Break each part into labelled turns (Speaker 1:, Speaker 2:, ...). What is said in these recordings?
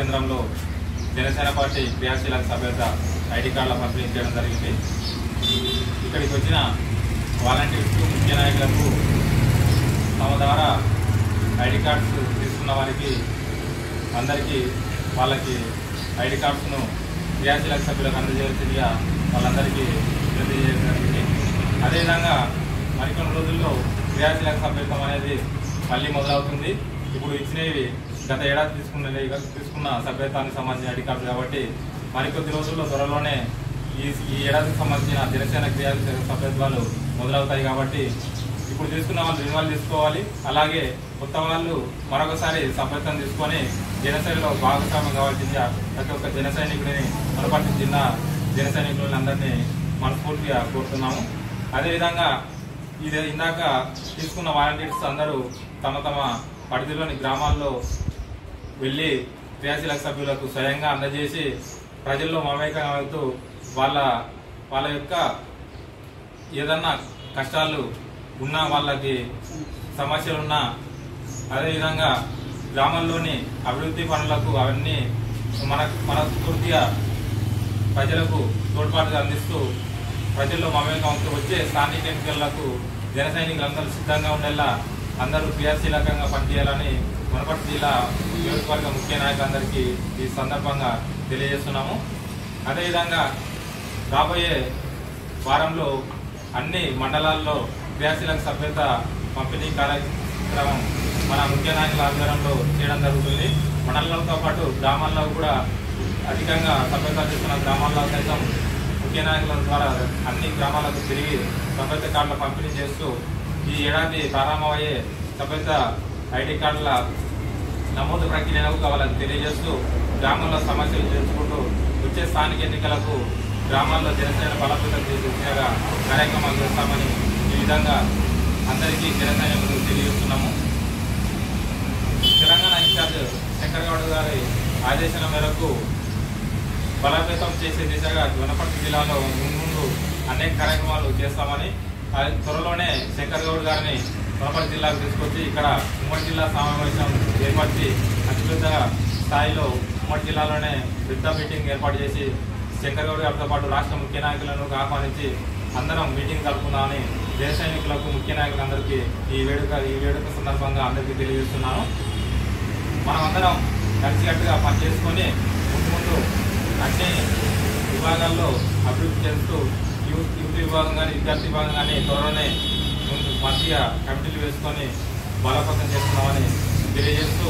Speaker 1: కేంద్రంలో జనసేన పార్టీ క్రియాశీలక సభ్యత ఐడి కార్డుల పంపిణీ చేయడం జరిగింది. ఇక్కడికి వచ్చిన వాలంటీర్స్ ముఖ్య నాయకులకు తమ ద్వారా ఐడి కార్డ్స్ తీసుకున్న వారికి అందరికీ వాళ్ళకి ఐడి కార్డ్స్ను క్రియాశీలక సభ్యులకు అందజేయాల్సిందిగా వాళ్ళందరికీ తెలియజేయడం జరిగింది. అదేవిధంగా మరికొన్ని రోజుల్లో క్రియాశీలక సభ్యత్వం అనేది మళ్ళీ మొదలవుతుంది. ఇప్పుడు ఇచ్చినవి గత ఏడాది తీసుకున్న సభ్యత్వానికి సంబంధించిన ఐడి కార్డు కాబట్టి మరికొద్ది రోజుల్లో త్వరలోనే ఈ ఏడాదికి సంబంధించిన జనసేన క్రియాశీలక సభ్యత్వాలు మొదలవుతాయి. కాబట్టి ఇప్పుడు తీసుకున్న వాళ్ళు రిన్యువల్ తీసుకోవాలి. అలాగే కొత్త వాళ్ళు మరొకసారి సభ్యత్వం తీసుకొని జనసేనలో భాగస్వామ్యం కావాల్సిందిగా ప్రతి ఒక్క జన సైనికుడిని వనపర్తి జిల్లా జన సైనికులని అందరినీ మనస్ఫూర్తిగా కోరుతున్నాము. అదేవిధంగా ఇది ఇందాక తీసుకున్న వాలంటీర్స్ అందరూ తమ తమ పరిధిలోని గ్రామాల్లో వెళ్ళి క్రియాశీలక సభ్యులకు స్వయంగా అందజేసి ప్రజల్లో మమేకం అవుతూ వాళ్ళ యొక్క ఏదన్నా కష్టాలు ఉన్నా, వాళ్ళకి సమస్యలున్నా, అదేవిధంగా గ్రామంలోని అభివృద్ధి పనులకు అవన్నీ మనస్ఫూర్తిగా ప్రజలకు తోడ్పాటుగా అందిస్తూ ప్రజల్లో మమేకం అవుతూ వచ్చే స్థానిక ఎన్నికలకు జన సైనికులందరూ సిద్ధంగా ఉండేలా అందరూ క్రియాశీలకంగా పనిచేయాలని వనపర్తి జిల్లా నియోజకవర్గ ముఖ్య నాయకులందరికీ ఈ సందర్భంగా తెలియజేస్తున్నాము. అదేవిధంగా రాబోయే వారంలో అన్ని మండలాల్లో క్రియాశీలక సభ్యత పంపిణీ కార్యక్రమం మన ముఖ్య నాయకుల ఆధ్వర్యంలో చేయడం జరుగుతుంది. మండలాలతో పాటు గ్రామాల్లో కూడా అధికంగా సభ్యత తీసుకున్న గ్రామాల్లో సైతం ముఖ్య నాయకుల ద్వారా అన్ని గ్రామాలకు తిరిగి సభ్యత కార్డుల పంపిణీ చేస్తూ ఈ ఏడాది ప్రారంభమయ్యే సభ్యత ఐడి కార్డుల నమోదు ప్రక్రియకు వాళ్ళకి తెలియజేస్తూ గ్రామాల్లో సమస్యలు తెలుసుకుంటూ వచ్చే స్థానిక ఎన్నికలకు గ్రామాల్లో జనసేన బలోపేతం చేసే దిశగా కార్యక్రమాలు చేస్తామని ఈ విధంగా అందరికీ జనసేనకు తెలియజేస్తున్నాము. తెలంగాణ ఇన్ఛార్జ్ శంకర్ గౌడ్ గారి ఆదేశాల మేరకు బలోపేతం చేసే దిశగా వనపర్తి జిల్లాలో ముందు అనేక కార్యక్రమాలు చేస్తామని త్వరలోనే శంకర్ గౌడ్ గారిని వనపర్తి జిల్లాకు తీసుకొచ్చి ఇక్కడ ఉమ్మడి జిల్లా సమావేశం ఏర్పరిచి అతిపెద్ద స్థాయిలో ఉమ్మడి జిల్లాలోనే పెద్ద మీటింగ్ ఏర్పాటు చేసి శంకర్ గౌడ్ గారితో పాటు రాష్ట్ర ముఖ్య నాయకులను ఆహ్వానించి అందరం మీటింగ్ జరుపుకుందామని జన సైనికులకు ముఖ్య నాయకులందరికీ ఈ వేడుక సందర్భంగా అందరికీ తెలియజేస్తున్నాను. మనమందరం కలిసికట్టుగా పనిచేసుకొని ముందు అన్ని విభాగాల్లో అభివృద్ధి చేస్తూ యూత్ విభాగం కానీ విద్యార్థి విభాగం కానీ త్వరలోనే మంచిగా కమిటీలు వేసుకొని బలోపేతం చేస్తున్నామని తెలియజేస్తూ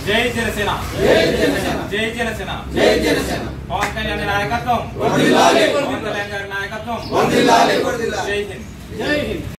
Speaker 1: జై జనసేన, జై జనసేన, జై జనసేన. పవన్ కళ్యాణ్ నాయకత్వం, పవన్ కళ్యాణ్ గారి నాయకత్వం. జై హింద్, జై హింద్.